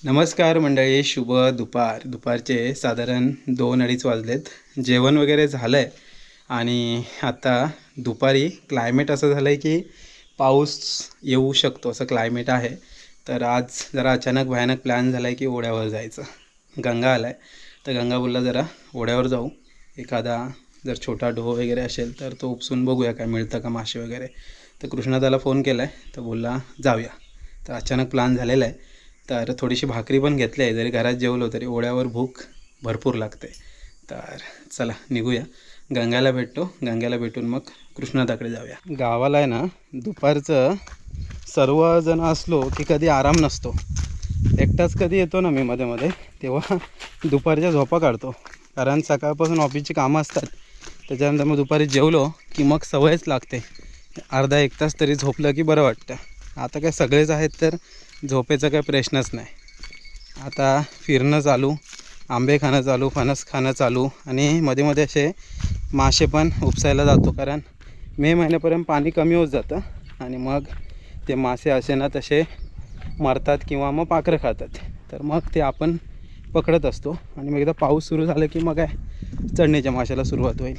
नमस्कार मंडळी, शुभ दुपारचे साधारण 2-2:30 वाजलेत. जेवण वगैरे झालं आहे आणि आता दुपारी क्लायमेट असं झालं आहे की पाऊस येऊ शकतो असं क्लायमेट आहे. तर आज जरा अचानक भयानक प्लॅन झाला आहे की ओढ्यावर जायचं. गंगा आला आहे तर गंगा बोलला जरा ओढ्यावर जाऊ, एखादा जर छोटा ढो वगैरे असेल तर तो उपसून बघूया काय मिळतं का मासे वगैरे. तर कृष्णादाला फोन केला आहे तर बोलला जाऊया. तर अचानक प्लॅन झालेला आहे. तर थोडीशी भाकरी पण घेतली आहे, जरी घरात जेवलो तरी ओढ्यावर भूक भरपूर लागते. तर चला निघूया, गंगाला भेटून मग कृष्णादाकडे जाऊया. गावाला आहे ना दुपारचं सर्वजण असलो की कधी आराम नसतो. एकटाच कधी येतो ना मी मध्ये मध्ये, तेव्हा दुपारच्या झोपा काढतो, कारण सकाळपासून ऑफिसची कामं असतात. त्याच्यानंतर मग दुपारी जेवलो की मग सवयच लागते, अर्धा एक तास तरी झोपलं की बरं वाटतं. आता काय सगळेच आहेत तर झोपेचा काही प्रश्नच नाही. आता फिरणं चालू, आंबे खाणं चालू, फणस खाणं चालू आणि मध्ये मध्ये असे मासे पण उपसायला जातो, कारण मे महिन्यापर्यंत पाणी कमी होत जातं आणि मग ते मासे असे ना तसे मरतात किंवा मग पाखरं खातात. तर मग ते आपण पकडत असतो आणि मग एकदा पाऊस सुरू झाला की मग काय चढणीच्या माशाला सुरुवात होईल.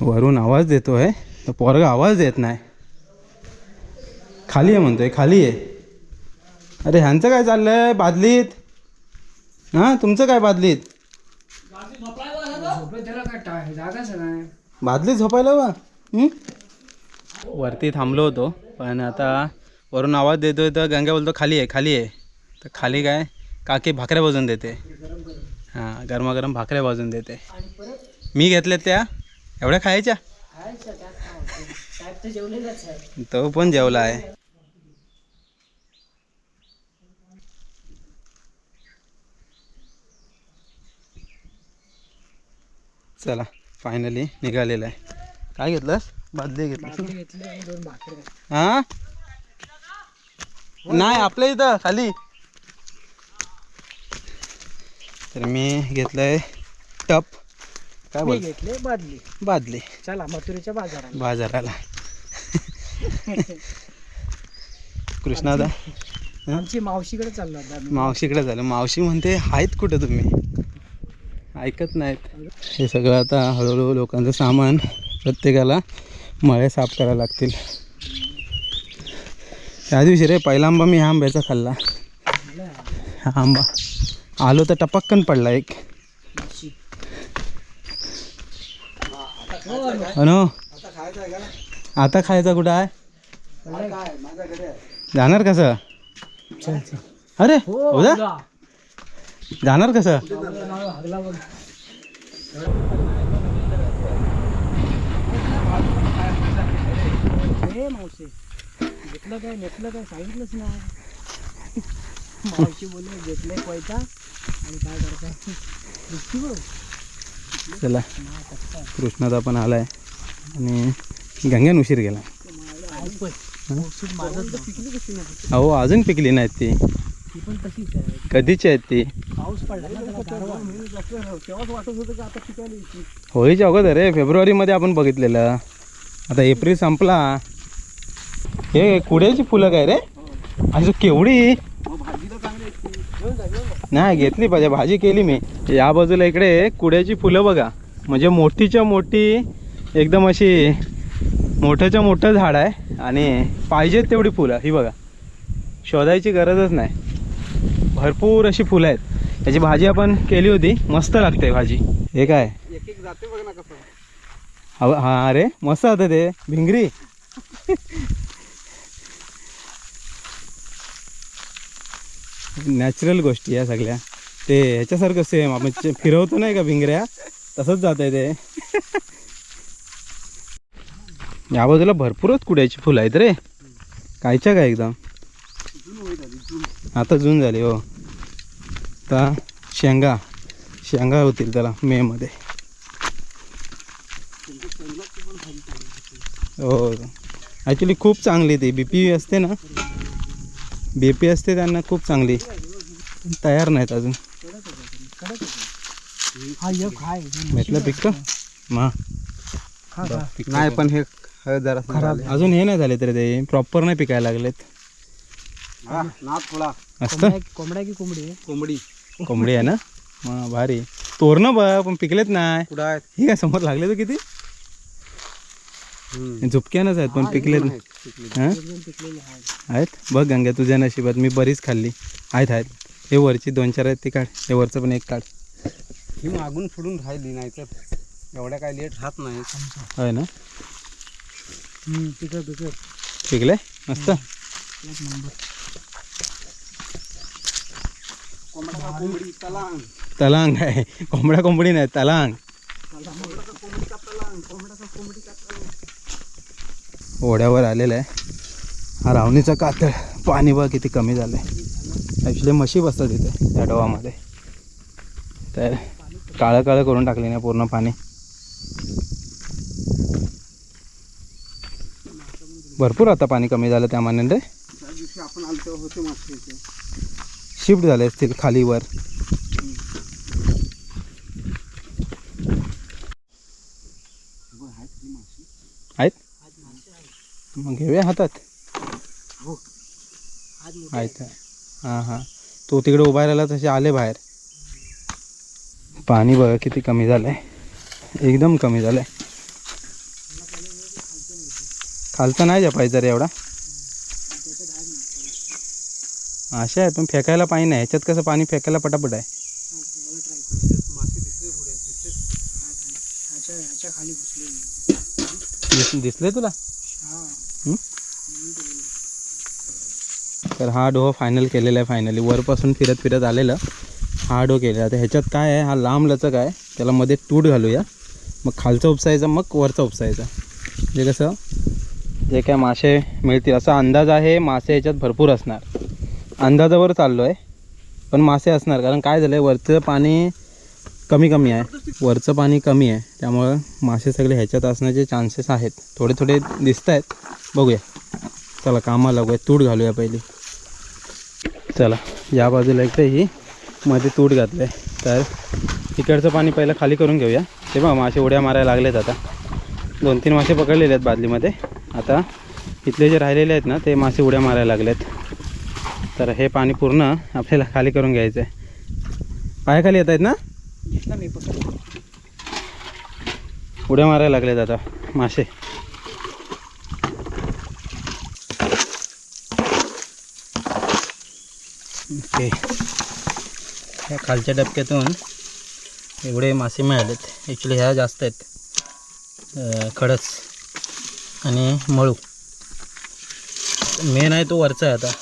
वरून आवाज देतो आहे तर पोरगा आवाज देत नाही, खाली आहे म्हणतोय, खाली आहे. अरे ह्यांचं काय चाललंय बादलीत? हां तुमचं काय बादलीत? बादलीत झोपायला वा. वरती थांबलो होतो पण आता वरून आवाज देतोय तर गंगा बोलतो खाली आहे. तर खाली काय काकी भाकऱ्या भाजून देते. हां गरमागरम भाकऱ्या भाजून देते. मी घेतल्यात त्या एवढ्या खायच्या. तो पण जेवला आहे. चला फायनली निघालेला आहे. काय घेतलंस? बादली घेतली. हां नाही आपल्या इथं खाली. तर मी घेतलंय टप. काय बोल घेतले बादली. चला मथुरेच्या बाजाराला. कृष्णादा आमची मावशीकडे चाललो होता. मावशीकडे झालं. मावशी म्हणते आहेत कुठं तुम्ही, ऐकत नाहीत. हे सगळं आता हळूहळू लोकांचं सामान प्रत्येकाला मळे साफ करायला लागतील. त्या दिवशी रे पहिला आंबा मी ह्या आंब्याचा खाल्ला. हा आंबा आलो तर टपक्कन पडला एक. अनो आता खायचा कुठं आहे? जाणार कसं? अरे उद्या जाणार कसं? मावशी घेतलं काय सांगितलंच ना. मावशी बोलले घेतलंय पैसा आणि काय करताय. चला कृष्णादा पण आलाय आणि गंग्यान उशीर गेला. अहो अजून पिकली नाहीत ती पण तशीच आहे. कधीची आहेत ती. पाऊस पडला तेव्हाच वाटत होतं की आता पिकायला. होळीच्या अगोदर रे फेब्रुवारीमध्ये आपण बघितलेलं. आता एप्रिल संपला. हे कुड्याची फुलं काय रे अशी केवढी. नाही घेतली पाहिजे, भाजी केली मी. या बाजूला इकडे कुड्याची फुलं बघा, म्हणजे मोठीच्या मोठी एकदम अशी मोठ्याच्या मोठं झाड आहे आणि पाहिजेत तेवढी फुलं. ही बघा, शोधायची गरजच नाही, भरपूर अशी फुलं आहेत. याची भाजी आपण केली होती, मस्त लागते भाजी. हे काय जाते बघ ना कसं. हा अरे मस्त होतं ते भिंगरी. नॅचरल गोष्टी या सगळ्या. ते ह्याच्यासारखं सेम आपण फिरवतो नाही का भिंगऱ्या, तसंच जात आहे ते. या बाजूला भरपूरच कुड्याची फुलं आहेत रे. कायच्या काय एकदम आता जून झाली. हो आता शेंगा होतील त्याला मे मध्ये. हो ॲक्च्युली खूप चांगली ती BP असते ना, BP असते त्यांना खूप चांगली. तयार नाहीत अजून. हा एक हाय भेटलं पिकतं मग खा नाही, पण हे जरा खराब अजून हे नाही झाले तरी ते प्रॉपर नाही पिकायला लागलेत. नाथ थोडा असतं कोंबड्या की कोंबडी आहे? कोंबडी कोंबडी आहे ना, मग भारी. तोरणं बघ पण पिकलेत नाही. कुठं आहेत? हे काय समोर लागले तर किती झुपक्यानच आहेत पण पिकलेत नाही. हां एकदम पिकलेले आहेत. आहेत बघ गंग्या, तुझ्या नशिबात मी बरीच खाल्ली. आहेत आहेत, हे वरची 2-4 आहेत ते काढ, हे वरचं पण एक काढ. ही मागून फुडून राहिली नाही तर एवढ्या काय लेट राहत नाही. होय ना, पिकं पिकले मस्त. एक नंबर. कोंबडी तलांग तलांग आहे, कोंबड्या कोंबडी नाही, तलांग. ओढ्यावर आलेलं आहे. हा रावणीचा कातळ. पाणी बघ किती कमी झालं आहे. ॲक्च्युली म्हशी बसतात इथे या डोवामध्ये, तर काळं काळं करून टाकले ना पूर्ण पाणी. भरपूर आता पाणी कमी झालं त्या मानाने रे. त्या दिवशी आपण आलो तेव्हा होते मासे इथे. शिफ्ट झाले असतील खाली वर. आहेत मग घेऊया हातात. आहेत हां हां, तो तिकडे उभा राहिला तसे आले बाहेर. पाणी बघा किती कमी झालं आहे, एकदम कमी झालं आहे. खालचं नाही जपायचं रे एवढा. अशा आहे पण फेकायला पाणी नाही ह्याच्यात. कसं पाणी फेकायला पटापट आहे. ह्याच्या खाली घुसलेली. दिसले तुला? हा. हं? तर हा डोह फायनल केलेला आहे. फायनली वरपासून फिरत फिरत आलेलं हा डो केलेला. तर ह्याच्यात काय आहे, हा लांब लचक आहे, त्याला मध्ये तूट घालूया, मग खालचा उपसायचा मग वरचा उपसायचा. म्हणजे कसं जे काय मासे मिळतील असा अंदाज आहे. मासे ह्याच्यात भरपूर असणार, अंदाजावर चाललो आहे, पण मासे असणार. कारण काय झालं आहे, वरचं पाणी कमी आहे, वरचं पाणी कमी आहे, त्यामुळं मासे सगळे ह्याच्यात असण्याचे चान्सेस आहेत. थोडे थोडे दिसत आहेत, बघूया. चला कामाला लागूया. तूट घालूया पहिली. चला या बाजूला एक ही मध्ये तूट घातलं आहे, तर तिकडचं पाणी पहिलं खाली करून घेऊया. ते बघा मासे उड्या मारायला लागलेत. आता 2-3 मासे पकडलेले आहेत बादलीमध्ये. आता इथले जे राहिलेले आहेत ना ते मासे उड्या मारायला लागलेत. तर हे पाणी पूर्ण आपल्याला खाली करून घ्यायचं आहे. पायाखाली येत आहेत ना, मी पकड. उड्या मारायला लागलेत आता मासे. ओके, ह्या खालच्या डबक्यातून एवढे मासे मिळालेत. ॲक्च्युली ह्या जास्त आहेत, खडस आणि मळू. मेन आहे तो वरचा आहे. आता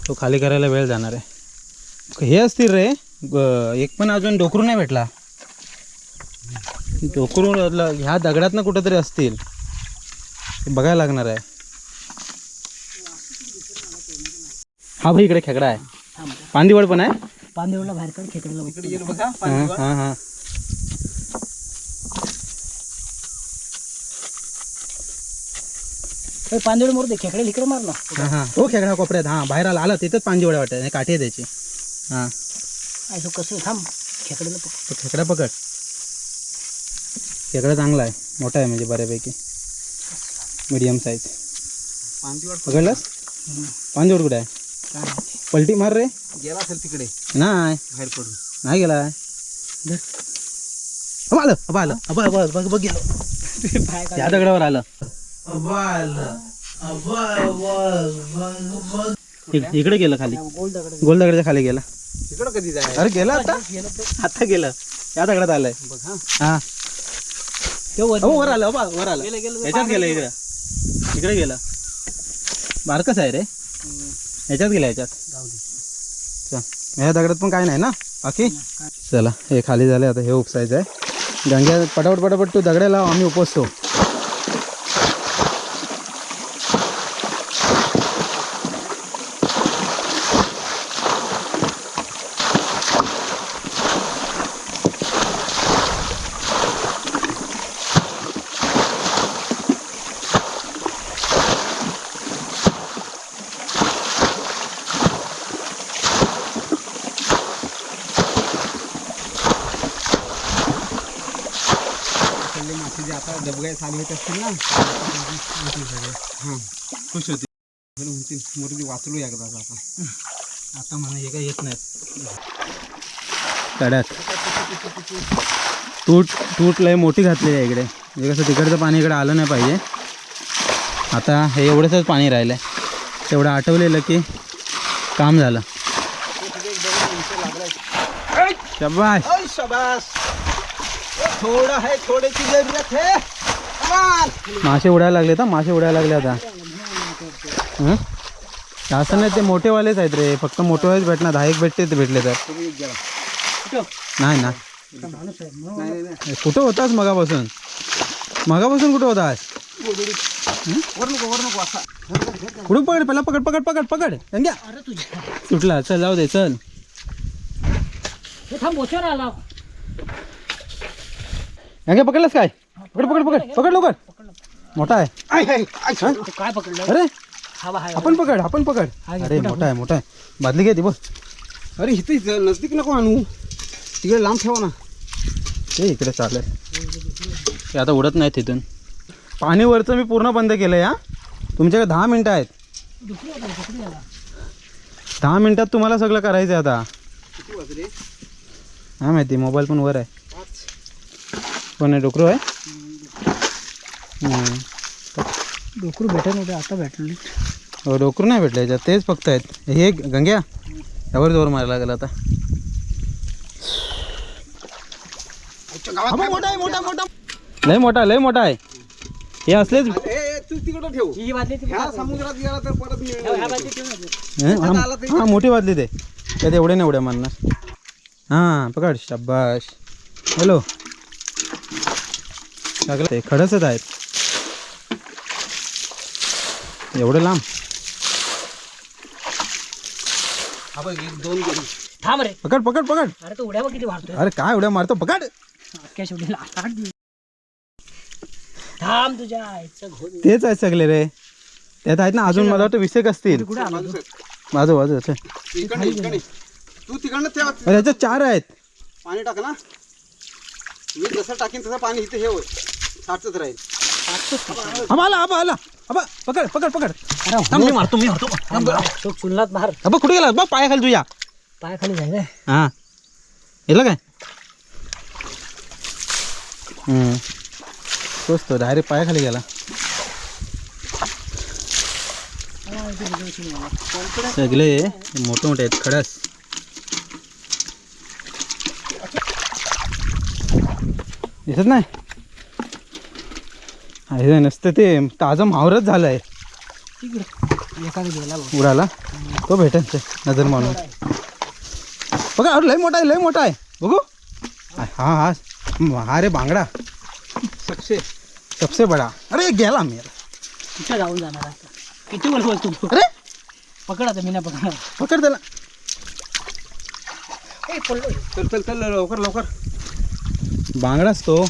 तो खाली करायला वेळ जाणार आहे. हे असतील रे, एक पण अजून डोकरू नाही भेटला. डोकरू ह्या दगडातनं कुठंतरी असतील, ते बघायला लागणार आहे. हा भाई इकडे खेकडा आहे, पांदिवड पण आहे. पांदेवला बाहेर काढ, खेकड्याला इकडे येईल बघा हां हां हां. पांदेवड मोर दे, खेकडे इकडे मारला. हां हां, तो खेकडा कोपऱ्यात. हां बाहेर आला आला, तिथंच पांदिवड्या वाटत, काठी आहे त्याची. हां असं कसं थांब, खेकड्याला पकड. तो खेकडा पकड. खेकडा चांगला आहे, मोठा आहे म्हणजे बऱ्यापैकी, मीडियम साईज. पकडलास? पांदिवड कुठे आहे? काय माहिती. पलटी मार रे. गेला असेल तिकडे नाही बाहेर पडून. नाही गेला. आलं अबा आलं अबा अबा बघ बघ गेलो. बाहेर काढ. त्या दगडावर आलं. इकडे गेलं खाली, गोल दगड. गोल दगडाच्या खाली गेला. तिकडं कधी जाय? अरे गेला आता, गेलं ते. आता गेलं. या दगडात आलंय. बघ हा. हा ते वर अहो वर आलं, अबा वर आलं. गेलं, गेलं. ह्याच्यात गेलं, इकडं इकडे गेलं. बारकच आहे रे, ह्याच्यात गेलं, ह्याच्यात. जाऊ दे. चल, ह्या दगडात पण काय नाही ना बाकी. चला हे खाली झाले, आता हे उपसायचं आहे. गंग्या पटापट पटापट तू दगडे लाव, आम्ही उपसतो. मासे जे आता डबगे आहेत येत असतील ना हां खुश होती म्हणतील मुरली वाचलो एकदाच आता म्हणा हे काय येत नाहीत कडक तूट लय मोठी घातलेली आहे इकडे म्हणजे कसं तिकडचं पाणी इकडे आलं नाही पाहिजे. आता हे एवढंच पाणी राहिलं आहे तेवढं आठवलेलं की काम झालं. शाबाश शाबाश थोड़ा है थोड़े की जरूरत है. मासे उडायला लागले तर मासे उडायला लागले आता. हं? जास्त नाही ते मोठेवालेच आहेत रे फक्त मोठेवालेच भेटणार 10 भेटते ते भेटले तर नाही ना. कुठं होतास मगापासून कुठं होतास कुठं पकड पहिला पकड गंग्या सुटला चल जाऊ दे चल. थांब बोचर आला गंग्या पकडलास काय पकड लवकर मोठा आहे काय पकडलं अरे हवा आहे आपण पकड अरे मोठा आहे बादली घे ती बघ. अरे इथे नजदीक नको आणू तिकडे लांब ठेवा ना. ते इकडे चालेल ते आता उडत नाही तिथून. पाणी वरचं मी पूर्ण बंद केलं या तुमच्याकडे 10 मिनटं आहेत. 10 मिनटात तुम्हाला सगळं करायचं आहे आता. हा माहिती मोबाईल पण वर आहे. पण आहे डोकरू आहे डोकरू भेटत नव्हते आता भेटले. हो डोकरू नाही भेटलं याच्यात तेच फक्त आहेत. हे गंग्या यावर जोर मारायला लागेल आता. मोठा लय मोठा आहे हे असलेच. तू तिकडे ठेव ही बादली ती ह्या समुद्रात गेला तर परत मिळणार ह्या बादली ठेव ना. हा मोठी बादली ते त्यात एवढे नाही एवढ्या मारणार. हां पकड शाबाश. हॅलो लागलं ते खडसच आहेत एवढं लांब. हा बघ 1-2 गेली. थांब रे पकड अरे तो उड्या बघ किती मारतोय. अरे काय एवढ्या मारतो पकड. अख्ख्या शेवटी थांब तुझ्या आईचं घोर. तेच आहेत सगळे रे त्यात आहेत ना अजून मला वाटतं 20 असतील. कुठे आला तू? बाजू इकडे तू तिकडनं ठेव. अरे याच्यात 4 आहेत. पाणी टाक ना मी जसं टाकीन तसं पाणी इथे हे होय साठच राहील. आला पकड अरे मी मारतो तो चुलनात बाहेर अबा कुठे गेला बा पायाखाली तुझ्या पायाखाली जायला. हां येलं काय तोच तो डायरेक्ट पायाखाली गेला. सगळे मोठे आहेत खडस. दिसत नाही हे नसतं ते ताजं मावरच झालं आहे. एखादा गेला उडाला तो भेटेल नजर मारून बघा. अरे लय मोठा आहे बघू. हा रे बांगडा सबसे बडा. अरे गेला मेरा कुठं जाऊन जाणार आता किती वर बोलतो तू. अरे पकड आता मी नाही पकडणार. पकड त्याला. चल लवकर बांगडाच तो.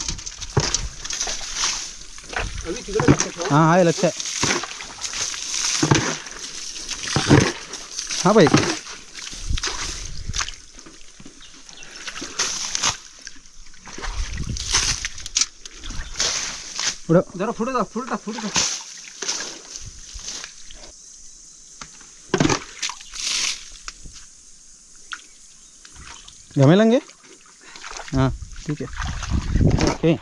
हा आहे लक्ष आहे. हा भाई जरा पुढे जा. जमेलंगे हां ठीक आहे ओके.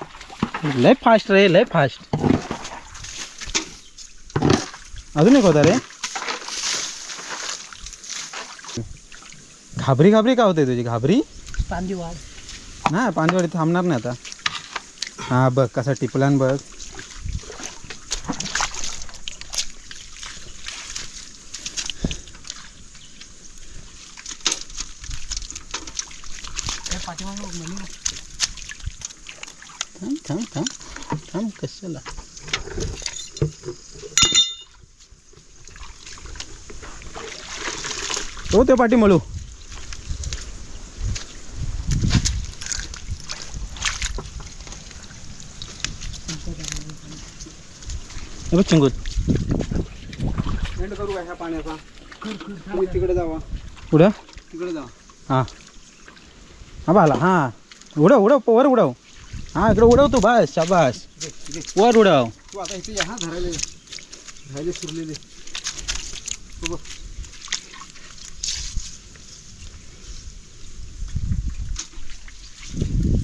लय फास्ट रे लय फास्ट. अजून एक होता रे. घाबरी का होते तुझी घाबरी. पांदी वाढ नाही पांदीवाडी थांबणार नाही आता. हां बघ कसा टिपलान बघ. थांब कशाला. तो ते पाठी मळू. बघ चिंगूत एंड करू का ह्या पाण्याचा. तुम्ही तिकडे जावा पुढं तिकडे जा. हां हा बाला हां उडव वर उडव. हां इकडे उडव तू बस शाबास. वर उडाव. तू आता इथे या धरायला सुरलेले तू बघ.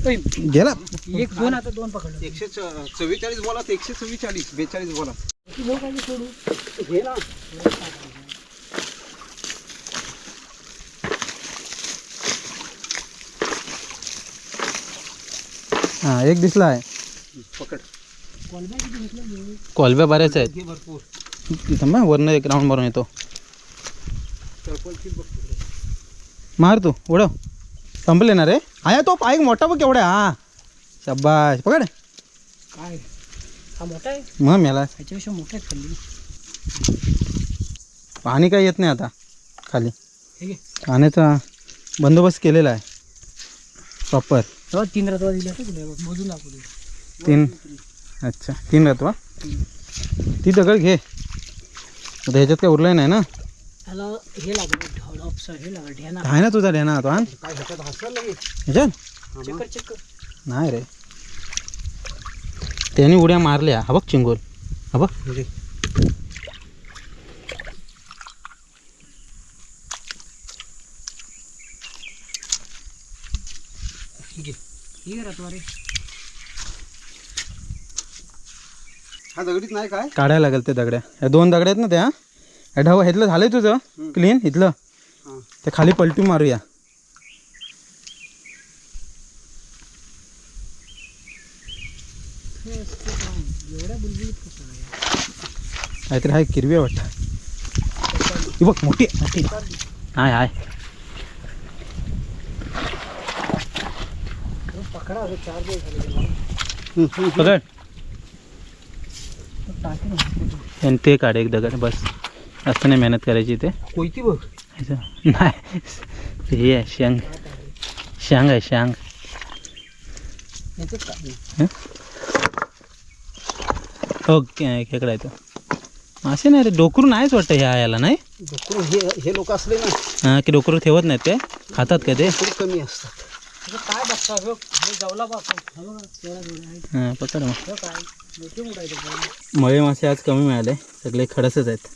ओय, गेला. एक दोन आता दोन पकडलं 144 बॉलात 144 42 बॉलात ती बघ काय सोडू. घे ना. हा एक दिसला आहे. पकड. कोलब्या किती घेतलं मी? कोलब्या बऱ्याच आहेत. घे भरपूर. थांबा वरनं एक राऊंड मारून येतो. टर्पलची बघ तिकडे. मार तू उडव. संपले ना रे. आया तो पाईक मोठा बघ केवढा. हा शाबाश पकड. काय हा मोठा आहे मग मेला. ह्याच्यापेक्षा मोठा आहे खाल्ली. पाणी काही येत नाही आता खाली. हे घे. पाण्याचा बंदोबस्त केलेला आहे प्रॉपर. तेव्हा 3 रतवा दिल्या का तुला मोजून दाखवले. 3. अच्छा 3 रतवा. ती दगड घे. आता ह्याच्यात काही उरलं नाही ना. त्याला हे लागलं ढोळपसं हे लागलं ढेना. आहे ना तुझा ढेना तो आण काय ह्याच्यात हसलं लगे. ह्याच्यात. चक्कर चक्कर. नाही रे त्याने उड्या मारल्या. हा बघ चिंगोल. हा बघ म्हणजे हे रतवा रे. हा दगडीत नाही काय. काढायला लागेल ते दगड्या. ह्या 2 दगड्या आहेत ना त्या. ह्या ढाव ह्यातलं झालंय तुझं क्लीन. इथलं हां ते खाली पलटी मारूया. एवढ्या बुलबुलीत कसं आहे. काहीतरी आहे किरवी आहे वाटतं. ही बघ मोठी आहे, मोठी हाय हाय. पकडा असं 4 दिवस झाले. पकड. टाकी आणि ते काढ एक दगड बस. जास्त नाही मेहनत करायची ते. कोयती बघ. नाही हे आहे शेंग. शेंग आहे शेंग. ओके खेकडा आहे तो. मासे नाही रे. डोकरू नाहीच वाटतं ह्या याला नाही. डोकरू हे लोक असले ना हां की डोकरू ठेवत नाहीत ते. खातात का ते. थोडी कमी असतात. काय बघता बघ हे जवला पासून तेवढा आहे. हां पकड मग. हे काय मोठे मोठा आहे. मळे मासे आज कमी मिळाले. सगळे खडसच आहेत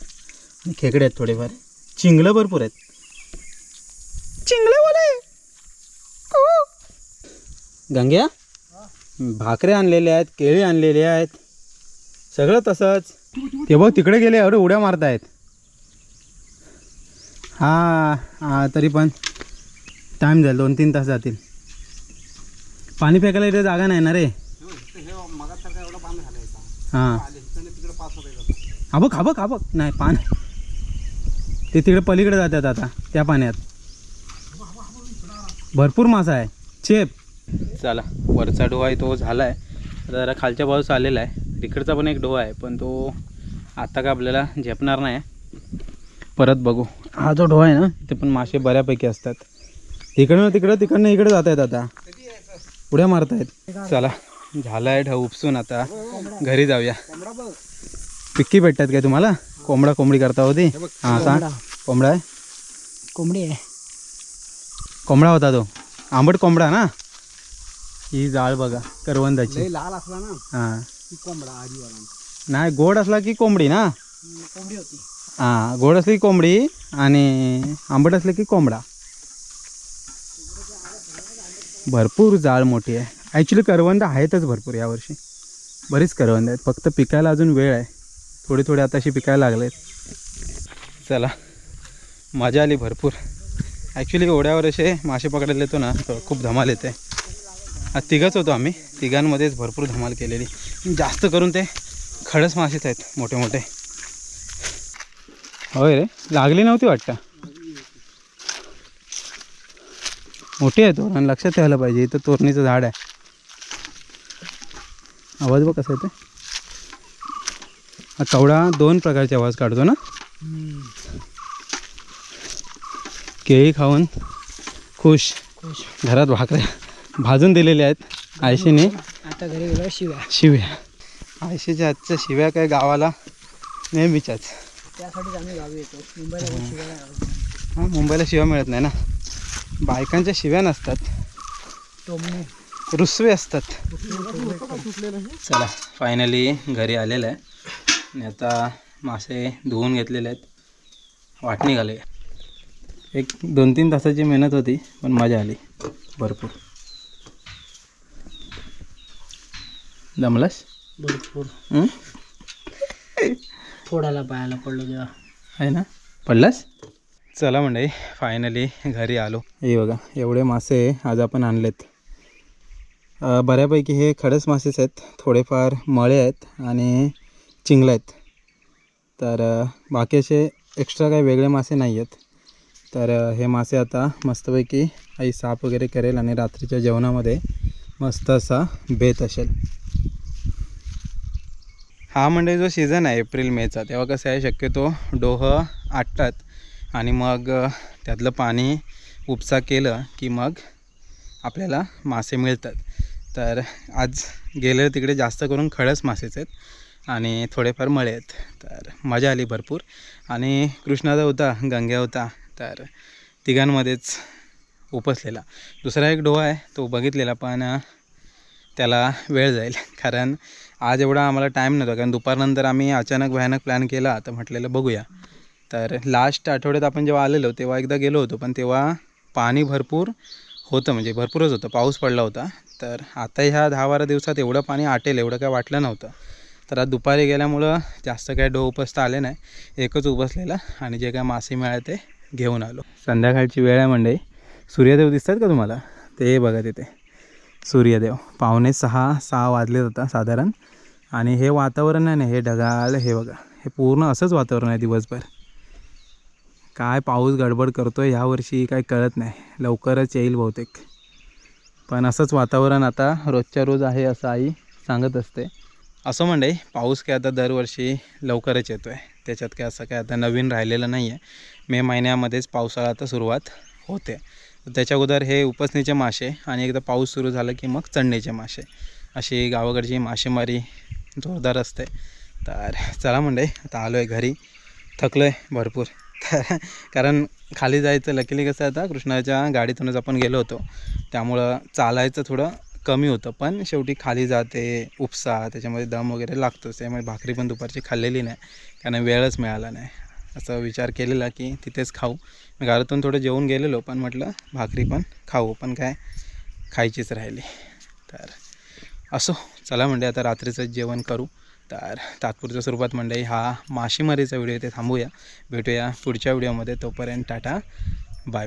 आणि खेकडे आहेत थोडेफार. चिंगलं भरपूर आहेत. चिंगलेवाले गंग्या. भाकरे आणलेले आहेत. केळी आणलेली आहेत. सगळं तसंच. ते बघ तिकडे गेले. एवढे उड्या मारतायत. हां तरी पण टाईम जाईल. 2-3 तास जातील. पाणी फेकायला इथे जागा नाही ना रे. मगासारखा एवढा पाणी घालायचा. हां आले तिकडे पास होता. हा बघ नाही पाणी ते तिकडे पलीकडे जातात आता त्या पाण्यात. भरपूर मासा आहे. चेप. चला वरचा डोहा आहे तो झाला आहे. आता जरा खालच्या बाजूस आलेला आहे. तिकडचा पण एक डोहा आहे पण तो आता का आपल्याला झेपणार नाही. परत बघू. हा जो डोहा आहे ना ते पण मासे बऱ्यापैकी असतात. तिकडनं इकडे जात आहेत. आता उड्या मारतायत. चला झाला आहे ढव उपसून. आता घरी जाऊया. पिक्की भेटतात काय तुम्हाला. कोंबडी करता होती. हां सांग. कोंबडा आहे. कोंबडी आहे. कोंबडा होता तो. आंबट कोंबडा ना. ही जाळ बघा करवंदाची. लई लाल असला ना हां की कोंबडा आजीवाला. नाही गोड असला की कोंबडी ना. कोंबडी होती. हां गोड असली की कोंबडी आणि आंबट असलं की कोंबडा. भरपूर जाळ मोठी आहे. ॲक्च्युली करवंद आहेतच भरपूर यावर्षी. बरीच करवंद आहेत. फक्त पिकायला अजून वेळ आहे. थोडी आताशी पिकायला लागलेत. चला मजा आली भरपूर. ॲक्च्युली ओढ्यावर असे मासे पकडायला येतो ना तर खूप धमाल येते. आज 3घच होतो आम्ही. 3घांमध्येच भरपूर धमाल केलेली. जास्त करून ते खडस मासेच आहेत मोठे मोठे. होय रे लागली नव्हती वाटतं. मोठी आहे तोरण. लक्षात ठेवायला पाहिजे. इथं तोरणीचं झाड आहे. आवाज बघ कसा येते. हा कवडा 2 प्रकारचे आवाज काढतो ना. केळी खाऊन खुश. घरात भाकऱ्या भाजून दिलेल्या आहेत आयशीने. आता घरी गेल्यावर शिव्या. आयशीच्या आजच्या शिव्या काय गावाला नेहमीच्याच. त्यासाठीच आम्ही गावी येतो. मुंबईला कोण शिवायला राहत नाही. हां मुंबईला शिव्या मिळत नाही ना. बायकांच्या शिव्या नसतात. टोमणे रुसवे असतात. चला फायनली घरी आलेलं आहे आणि आता मासे धुवून घेतलेले आहेत. वाटणी घाले. एक 2-3 तासाची मेहनत होती पण मजा आली भरपूर. जमलास भरपूर हं? थोड्याला पायाला पडलो तेव्हा. आहे ना पडलास. चला मंडळी फायनली घरी आलो. हे बघा एवढे मासे आज आपण आणलेत. बऱ्यापैकी हे खडस मासेच आहेत. थोडेफार मळे आहेत आणि चिंगलं आहेत. तर बाकी असे एक्स्ट्रा काही वेगळे मासे नाही आहेत. तर हे मासे आता मस्तपैकी आई साफ वगैरे करेल आणि रात्रीच्या जेवणामध्ये मस्त असा बेत असेल. हा म्हणजे जो सीझन आहे एप्रिल मेचा, तेव्हा कसं आहे शक्यतो डोहं आटतात आणि मग त्यातलं पाणी उपसा केलं की मग आपल्याला मासे मिळतात. तर आज गेले तिकडे जास्त करून खडस मासेच आहेत आणि थोडेफार मळे आहेत. तर मजा आली भरपूर. आणि कृष्णाचा होता, गंग्या होता, तर तिघांमध्येच उपसलेला. दुसरा एक डोहा आहे तो बघितलेला पण त्याला वेळ जाईल कारण आज एवढा आम्हाला टाईम नव्हता. कारण दुपारनंतर आम्ही अचानक भयानक प्लॅन केला तर म्हटलेलं बघूया. तर लास्ट आठवड्यात आपण जेव्हा आलेलो तेव्हा एकदा गेलो होतो पण तेव्हा पाणी भरपूर होतं, म्हणजे भरपूरच होतं, पाऊस पडला होता. तर आता ह्या 10-12 दिवसात एवढं पाणी आटेल एवढं काय वाटलं नव्हतं. तर आज दुपारी गेल्यामुळं जास्त काय डोह उपसता आले नाही. एकच उपसलेला आणि जे काय मासे मिळाले ते घेऊन आलो. संध्याकाळची वेळ आहे मंडळी. सूर्यदेव दिसतात का तुम्हाला? ते बघा तिथे सूर्यदेव. 5:45-6 वाजलेत होता साधारण. आणि हे वातावरण आहे ना, हे ढगाळ, हे बघा हे पूर्ण असंच वातावरण आहे दिवसभर. काय पाऊस गडबड करतो आहे ह्यावर्षी काय कळत नाही. लवकरच येईल बहुतेक. पण असंच वातावरण आता रोजच्या रोज आहे असं आई सांगत असते. असं मंडळी पाऊस काय आता दरवर्षी लवकरच येतो आहे. त्याच्यात काय असं काय आता नवीन राहिलेलं नाही आहे. मे महिन्यामध्येच पावसाळा आता सुरुवात होते. त्याच्या अगोदर हे उपसणीचे मासे आणि एकदा पाऊस सुरू झाला की मग चढणीचे मासे, अशी गावाकडची मासेमारी जोरदार असते. तर चला मंडळी आता आलो आहे घरी. थकलो आहे भरपूर. तर कारण खाली जायचं लकीली कसं आता कृष्णाच्या गाडीतूनच आपण गेलो होतो त्यामुळं चालायचं थोडं कमी होतं. पण शेवटी खाली जाते उपसा, त्याच्यामध्ये दम वगैरे लागतोच. त्यामुळे भाकरी पण दुपारची खाल्लेली नाही कारण वेळच मिळाला नाही. असं विचार केलेला की तिथेच खाऊ. घरातून थोडं जेवून गेलेलो पण म्हटलं भाकरी पण खाऊ, पण काय खायचीच राहिली. तर असो चला म्हणजे आता रात्रीचं जेवण करू. तर तात्पुरत्या स्वरूपात मंडळी हा मासेमारीचा व्हिडिओ इथे थांबूया. भेटूया पुढच्या व्हिडिओमध्ये. तोपर्यंत टाटा बाय.